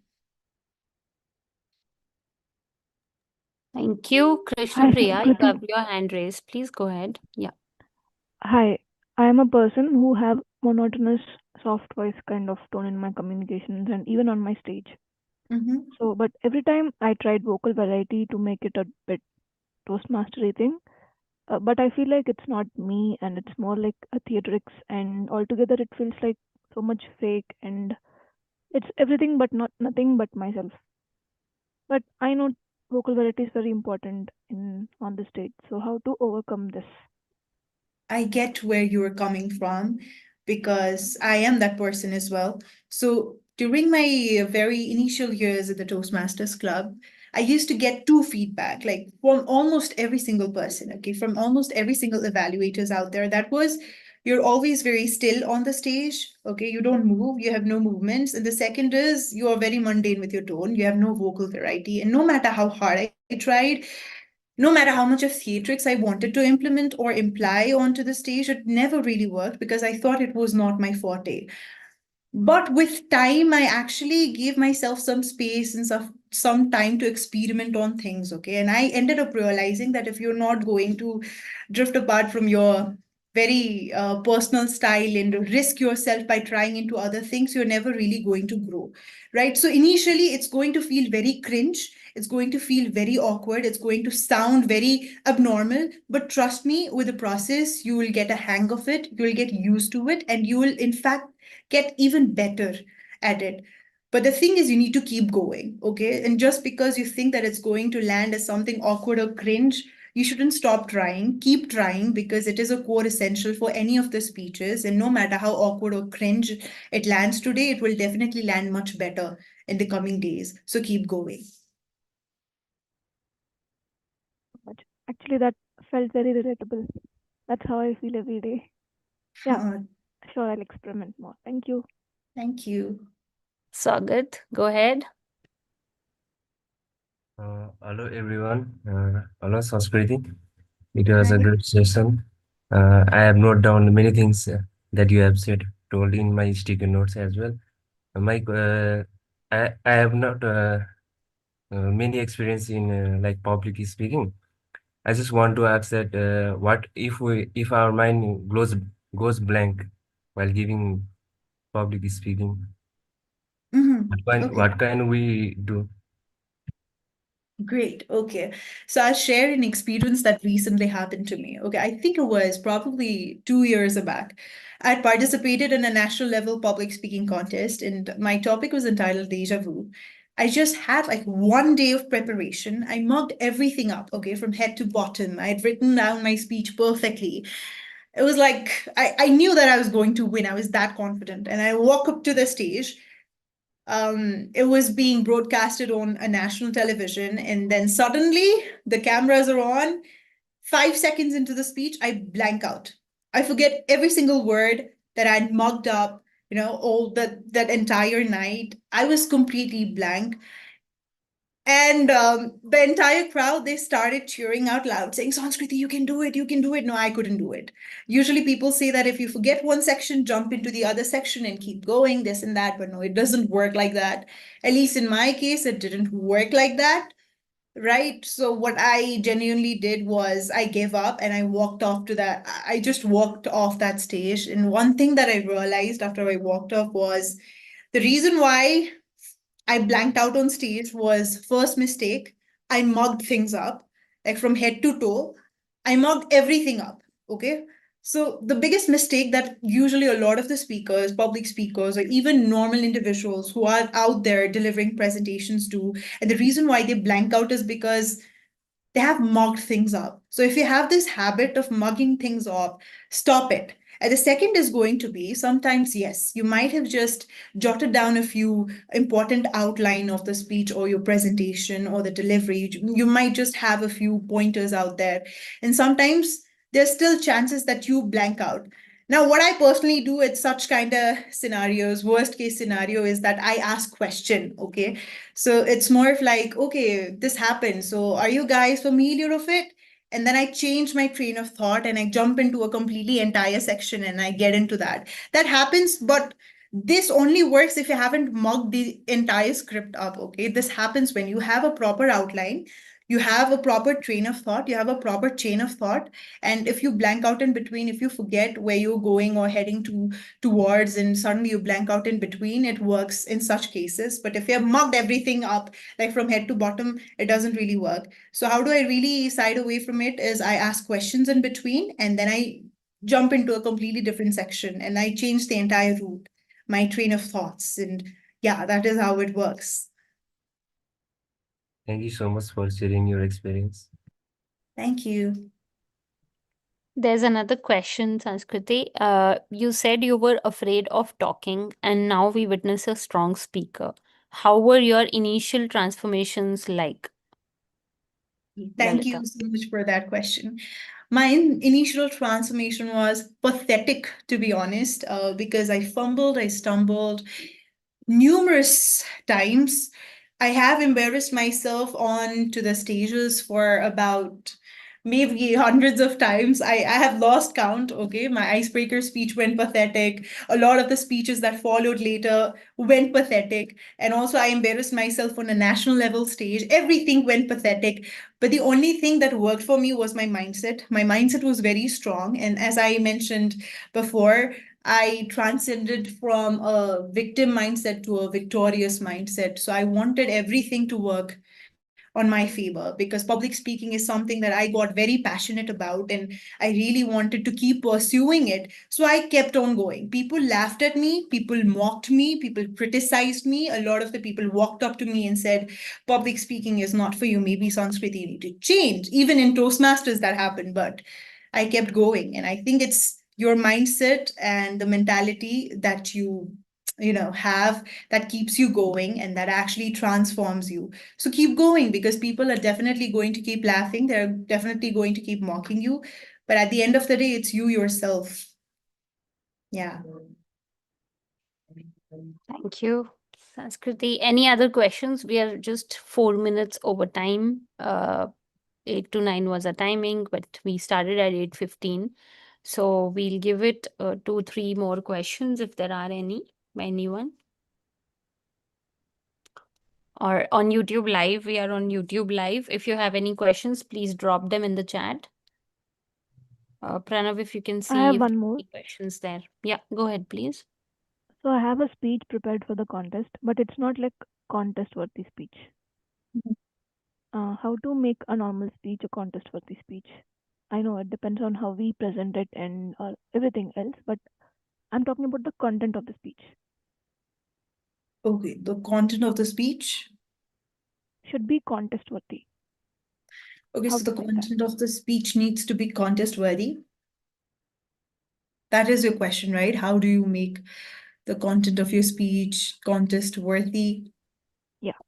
Thank you. Hi, Krishnapriya, you Sanskriti. have your hand raised. Please go ahead. Yeah. Hi, I am a person who have monotonous, soft voice kind of tone in my communications and even on my stage. Mhm. So, but every time I tried vocal variety to make it a bit Toastmastery thing, but I feel like it's not me and it's more like a theatrics, and altogether it feels like so much fake and it's everything but not nothing but myself. But I know vocal variety is very important in on the stage. So how to overcome this? I get where you are coming from because I am that person as well. So during my very initial years at the Toastmasters Club, I used to get two feedback, like from almost every single person, okay, from almost every single evaluators out there. That was, you're always very still on the stage, okay, you don't move, you have no movements. And the second is you are very mundane with your tone, you have no vocal variety. And no matter how hard I tried, no matter how much of theatrics I wanted to implement or imply onto the stage, it never really worked because I thought it was not my forte. But with time, I actually gave myself some space and some time to experiment on things, okay? And I ended up realizing that if you're not going to drift apart from your very personal style and risk yourself by trying into other things, you're never really going to grow, right? So initially, it's going to feel very cringe. It's going to feel very awkward. It's going to sound very abnormal. But trust me, with the process, you will get a hang of it. You will get used to it. And you will, in fact, get even better at it. But the thing is, you need to keep going, okay? And just because you think that it's going to land as something awkward or cringe, you shouldn't stop trying. Keep trying because it is a core essential for any of the speeches. And no matter how awkward or cringe it lands today, it will definitely land much better in the coming days. So keep going. Much. Actually, that felt very relatable. That's how I feel every day. Yeah, sure, I'll experiment more. Thank you. Thank you. Sagat, go ahead. Hello everyone. Hello Sanskriti. It was a Hi. great session. I have noted down many things that you have said, told in my sticky notes as well. I have not many experience in like public speaking. I just want to ask that what if our mind goes blank while giving public speaking? Okay. What can we do? Great. Okay. So I'll share an experience that recently happened to me. Okay. I think it was probably 2 years back. I had participated in a national level public speaking contest, and my topic was entitled Deja Vu. I just had like 1 day of preparation. I mugged everything up, okay, from head to bottom. I had written down my speech perfectly. It was like I knew that I was going to win. I was that confident. And I walk up to the stage. It was being broadcasted on a national television, and then suddenly the cameras are on. 5 seconds into the speech, I blank out. I forget every single word that I'd mugged up, all that entire night. I was completely blank. And the entire crowd, they started cheering out loud, saying, Sanskriti, you can do it, you can do it. No, I couldn't do it. Usually people say that if you forget one section, jump into the other section and keep going, this and that. But no, it doesn't work like that. At least in my case, it didn't work like that. Right. So what I genuinely did was I gave up and I walked off to that. I just walked off that stage. And one thing that I realized after I walked off was the reason why I blanked out on stage was first mistake. I mugged things up, like from head to toe. I mugged everything up. Okay. So the biggest mistake that usually a lot of the speakers, public speakers, or even normal individuals who are out there delivering presentations do, and the reason why they blank out is because they have mugged things up. So if you have this habit of mugging things up, stop it. And the second is going to be sometimes, yes, you might have just jotted down a few important outline of the speech or your presentation or the delivery. You might just have a few pointers out there. And sometimes there's still chances that you blank out. Now, what I personally do at such kind of scenarios, worst case scenario, is that I ask question, okay? So it's more of like, okay, this happened. So are you guys familiar of it? And then I change my train of thought and I jump into a completely entire section and I get into that. That happens, but this only works if you haven't mugged the entire script up, okay? This happens when you have a proper outline, you have a proper train of thought, you have a proper chain of thought. And if you blank out in between, if you forget where you're going or heading towards and suddenly you blank out in between, it works in such cases. But if you have mugged everything up, like from head to bottom, it doesn't really work. So how do I really side away from it is I ask questions in between and then I jump into a completely different section and I change the entire route, my train of thoughts. And yeah, that is how it works. Thank you so much for sharing your experience. Thank you. There's another question, Sanskriti. You said you were afraid of talking, and now we witness a strong speaker. How were your initial transformations like, Thank Lalita? you so much for that question. My initial transformation was pathetic, to be honest, because I fumbled, I stumbled numerous times. I have embarrassed myself on to the stages for about maybe hundreds of times. I have lost count. Okay. My icebreaker speech went pathetic. A lot of the speeches that followed later went pathetic. And also, I embarrassed myself on a national level stage. Everything went pathetic. But the only thing that worked for me was my mindset. My mindset was very strong. And as I mentioned before, I transcended from a victim mindset to a victorious mindset. So I wanted everything to work on my favor because public speaking is something that I got very passionate about and I really wanted to keep pursuing it. So I kept on going. People laughed at me, people mocked me, people criticized me. A lot of the people walked up to me and said, public speaking is not for you. Maybe Sanskriti need to change. Even in Toastmasters, that happened, but I kept going. And I think it's your mindset and the mentality that you have that keeps you going and that actually transforms you. So keep going because people are definitely going to keep laughing, they're definitely going to keep mocking you, but at the end of the day it's you yourself. Yeah. Thank you, Sanskriti. Any other questions? We are just 4 minutes over time. 8 to 9 was our timing, but we started at 8:15. So we'll give it 2, 3 more questions if there are any by anyone. Or on YouTube Live, we are on YouTube Live. If you have any questions, please drop them in the chat. Pranav, if you can I see have if one there are more. any questions there. Yeah, go ahead, please. So I have a speech prepared for the contest, but it's not like contest worthy speech. How to make a normal speech a contest worthy speech? I know it depends on how we present it and everything else, but I'm talking about the content of the speech. Okay, the content of the speech. Should be contest worthy. Okay, How so to the make that? content of the speech needs to be contest worthy. That is your question, right? How do you make the content of your speech contest worthy? Yeah.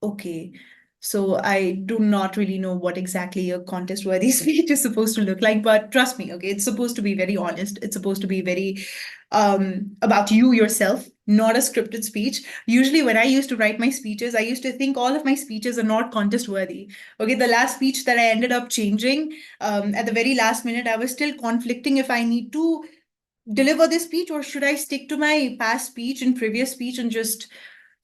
Okay. So I do not really know what exactly a contest worthy speech is supposed to look like, but trust me, okay, it's supposed to be very honest. It's supposed to be very about you yourself, not a scripted speech. Usually when I used to write my speeches, I used to think all of my speeches are not contest worthy. Okay, the last speech that I ended up changing at the very last minute, I was still conflicting if I need to deliver this speech or should I stick to my past speech and previous speech and just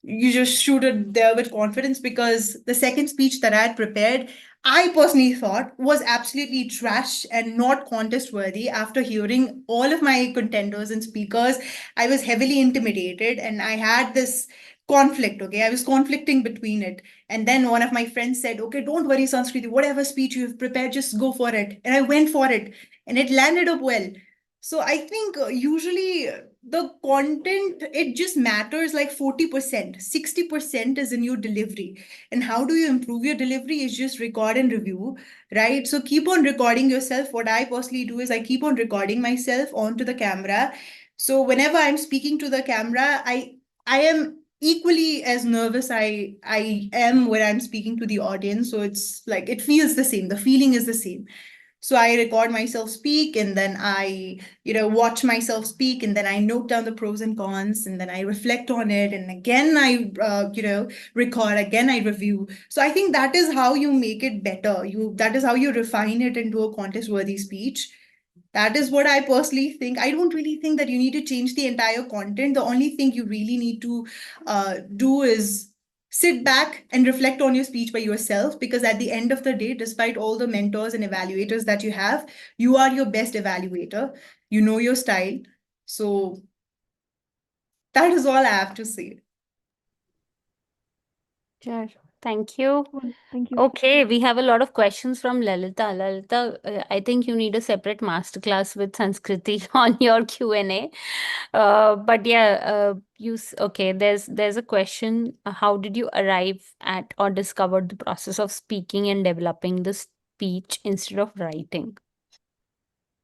you just shoot it there with confidence because the second speech that I had prepared, I personally thought was absolutely trash and not contest worthy. After hearing all of my contenders and speakers, I was heavily intimidated and I had this conflict. Okay, I was conflicting between it. And then one of my friends said, okay, don't worry, Sanskriti, whatever speech you've prepared, just go for it. And I went for it and it landed up well. So I think usually the content, it just matters like 40%. 60% is in your delivery. And how do you improve your delivery is just record and review, right? So keep on recording yourself. What I personally do is I keep on recording myself onto the camera. So whenever I'm speaking to the camera, I am equally as nervous I am when I'm speaking to the audience. So it's like it feels the same. The feeling is the same. So I record myself speak and then I, watch myself speak and then I note down the pros and cons and then I reflect on it and again I, record, again I review. So I think that is how you make it better. That is how you refine it into a contest-worthy speech. That is what I personally think. I don't really think that you need to change the entire content. The only thing you really need to do is sit back and reflect on your speech by yourself, because at the end of the day, despite all the mentors and evaluators that you have, you are your best evaluator. You know your style. So that is all I have to say. Sure. Thank you. Cool. Thank you. Okay, we have a lot of questions from Lalita. Lalita, I think you need a separate masterclass with Sanskriti on your Q&A. But yeah, okay, there's a question. How did you arrive at or discover the process of speaking and developing the speech instead of writing?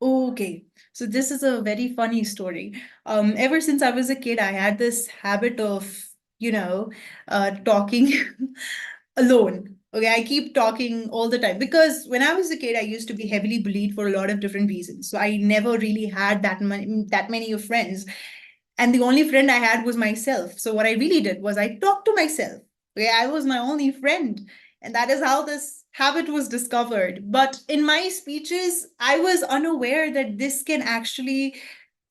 Okay, so this is a very funny story. Ever since I was a kid, I had this habit of, talking alone. Okay, I keep talking all the time because when I was a kid, I used to be heavily bullied for a lot of different reasons. So I never really had that many of friends, and the only friend I had was myself. So what I really did was I talked to myself. Okay, I was my only friend, and that is how this habit was discovered. But in my speeches, I was unaware that this can actually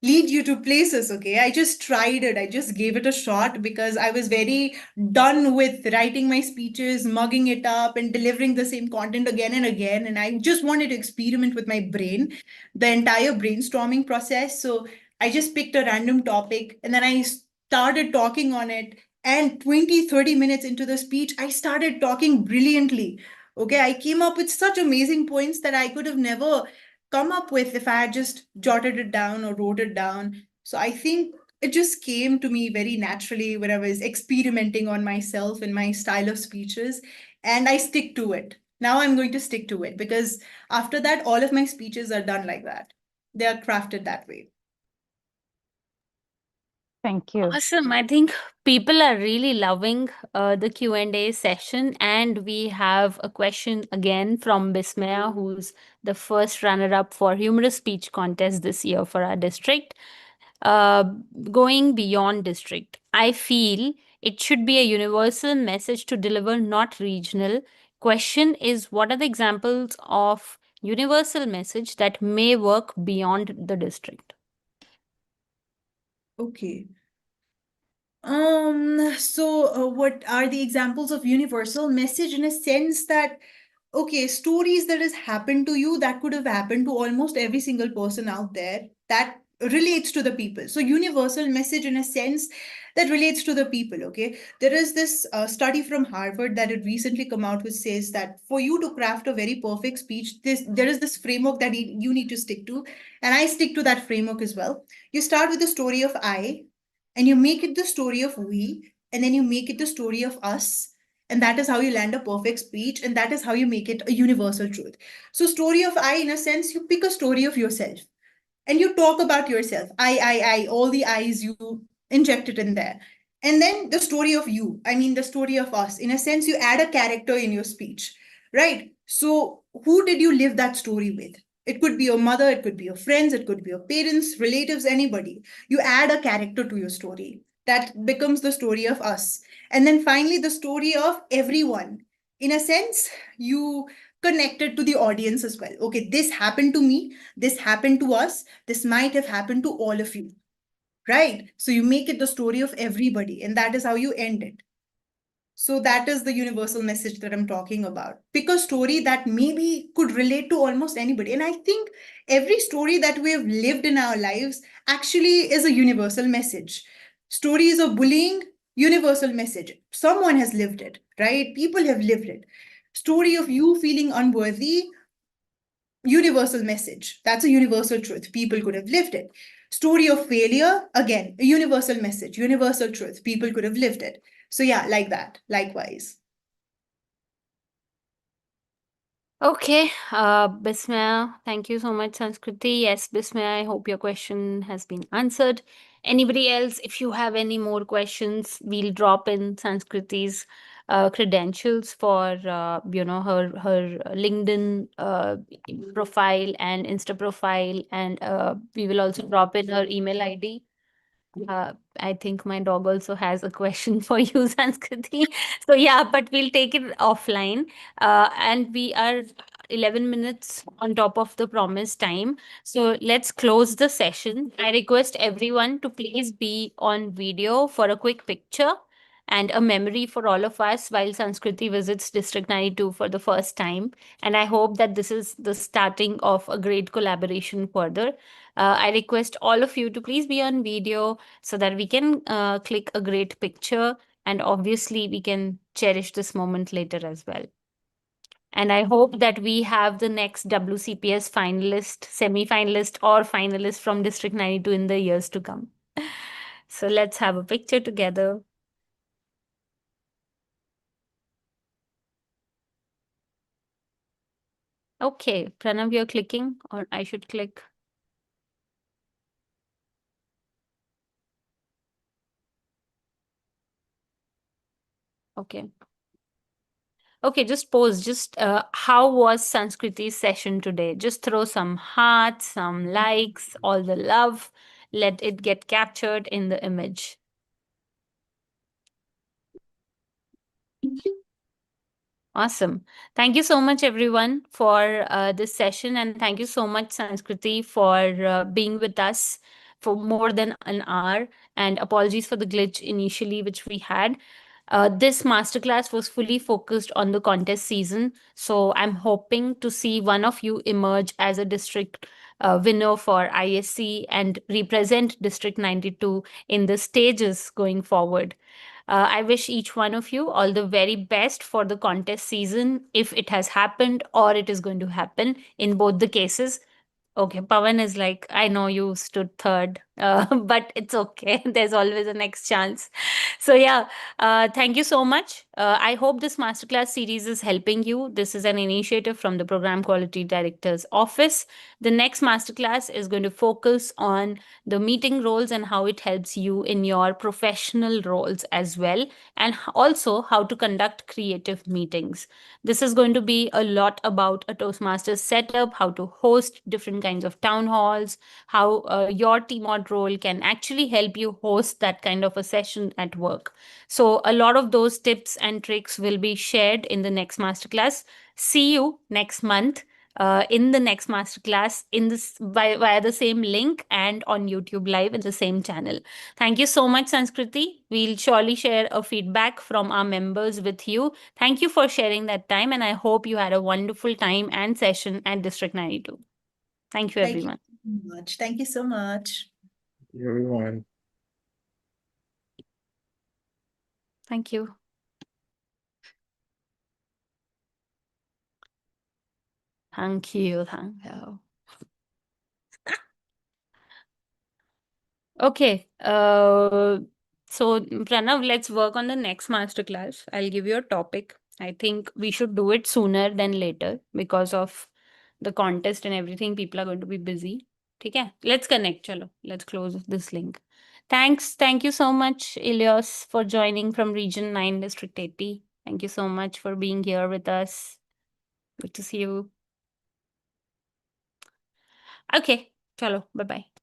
lead you to places. Okay, I just tried it, I just gave it a shot because I was very done with writing my speeches, mugging it up and delivering the same content again and again, and I just wanted to experiment with my brain, the entire brainstorming process. So I just picked a random topic and then I started talking on it, and 20-30 minutes into the speech I started talking brilliantly. Okay, I came up with such amazing points that I could have never come up with if I had just jotted it down or wrote it down. So I think it just came to me very naturally when I was experimenting on myself and my style of speeches, and I stick to it. Now I'm going to stick to it because after that, all of my speeches are done like that. They are crafted that way. Thank you. Awesome. I think people are really loving the Q&A session. And we have a question again from Bismaya, who's the first runner-up for humorous speech contest this year for our district. Uh, Going beyond district, I feel it should be a universal message to deliver, not regional. Question is, what are the examples of universal message that may work beyond the district? Okay. So what are the examples of universal message in a sense that, okay, stories that has happened to you that could have happened to almost every single person out there that relates to the people. So universal message in a sense that relates to the people. Okay, there is this study from Harvard that had recently come out which says that for you to craft a very perfect speech, there is this framework that you need to stick to, and I stick to that framework as well. You start with the story of I, and you make it the story of we, and then you make it the story of us, and that is how you land a perfect speech, and that is how you make it a universal truth. So story of I, in a sense, you pick a story of yourself and you talk about yourself. I, all the I's, you inject it in there. And then the story of you, I mean, the story of us. In a sense, you add a character in your speech, right? So who did you live that story with? It could be your mother, it could be your friends, it could be your parents, relatives, anybody. You add a character to your story. That becomes the story of us. And then finally, the story of everyone. In a sense, you connected to the audience as well. Okay, this happened to me, this happened to us, this might have happened to all of you, right? So you make it the story of everybody, and that is how you end it. So that is the universal message that I'm talking about. Pick a story that maybe could relate to almost anybody. And I think every story that we have lived in our lives actually is a universal message. Stories of bullying universal message. Someone has lived it, right? People have lived it. Story of you feeling unworthy, universal message. That's a universal truth. People could have lived it. Story of failure, again, a universal message, universal truth. People could have lived it. So yeah, like that, likewise. Okay, Bismaya, thank you so much, Sanskriti. Yes, Bismaya, I hope your question has been answered. Anybody else, if you have any more questions, we'll drop in Sanskriti's credentials for her LinkedIn profile and Insta profile, and we will also drop in her email ID. I think my dog also has a question for you, Sanskriti. So yeah, but we'll take it offline. And we are 11 minutes on top of the promised time. So let's close the session. I request everyone to please be on video for a quick picture and a memory for all of us while Sanskriti visits District 92 for the first time. And I hope that this is the starting of a great collaboration further. I request all of you to please be on video so that we can click a great picture, and obviously we can cherish this moment later as well. And I hope that we have the next WCPS finalist, semi-finalist, or finalist from District 92 in the years to come. So let's have a picture together. Okay, Pranav, you're clicking, or I should click? Okay. Okay, just pause. Just how was Sanskriti's session today? Just throw some hearts, some likes, all the love. Let it get captured in the image. Awesome. Thank you so much, everyone, for this session. And thank you so much, Sanskriti, for being with us for more than an hour. And apologies for the glitch initially, which we had. This masterclass was fully focused on the contest season. So I'm hoping to see one of you emerge as a district winner for ISC and represent District 92 in the stages going forward. I wish each one of you all the very best for the contest season, if it has happened or it is going to happen in both the cases. Okay, Pawan is like, I know you stood third, but it's okay. There's always a next chance. So, yeah, thank you so much. I hope this masterclass series is helping you. This is an initiative from the Program Quality Director's Office. The next masterclass is going to focus on the meeting roles and how it helps you in your professional roles as well, and also how to conduct creative meetings. This is going to be a lot about a Toastmasters setup, how to host different kinds of town halls, how your TMOD role can actually help you host that kind of a session at work. So a lot of those tips and tricks will be shared in the next masterclass. See you next month. In the next masterclass via the same link and on YouTube Live in the same channel. Thank you so much, Sanskriti. We'll surely share a feedback from our members with you. Thank you for sharing that time, and I hope you had a wonderful time and session at District 92. Thank you, Thank you everyone. so much. Thank you so much. Everyone. Thank you. Thank you. Thank you. Okay. So Pranav, let's work on the next masterclass. I'll give you a topic. I think we should do it sooner than later because of the contest and everything. People are going to be busy. Okay, let's connect. Chalo, let's close this link. Thanks. Thank you so much, Ilyas, for joining from Region 9, District 80. Thank you so much for being here with us. Good to see you. Okay, chalo, bye-bye.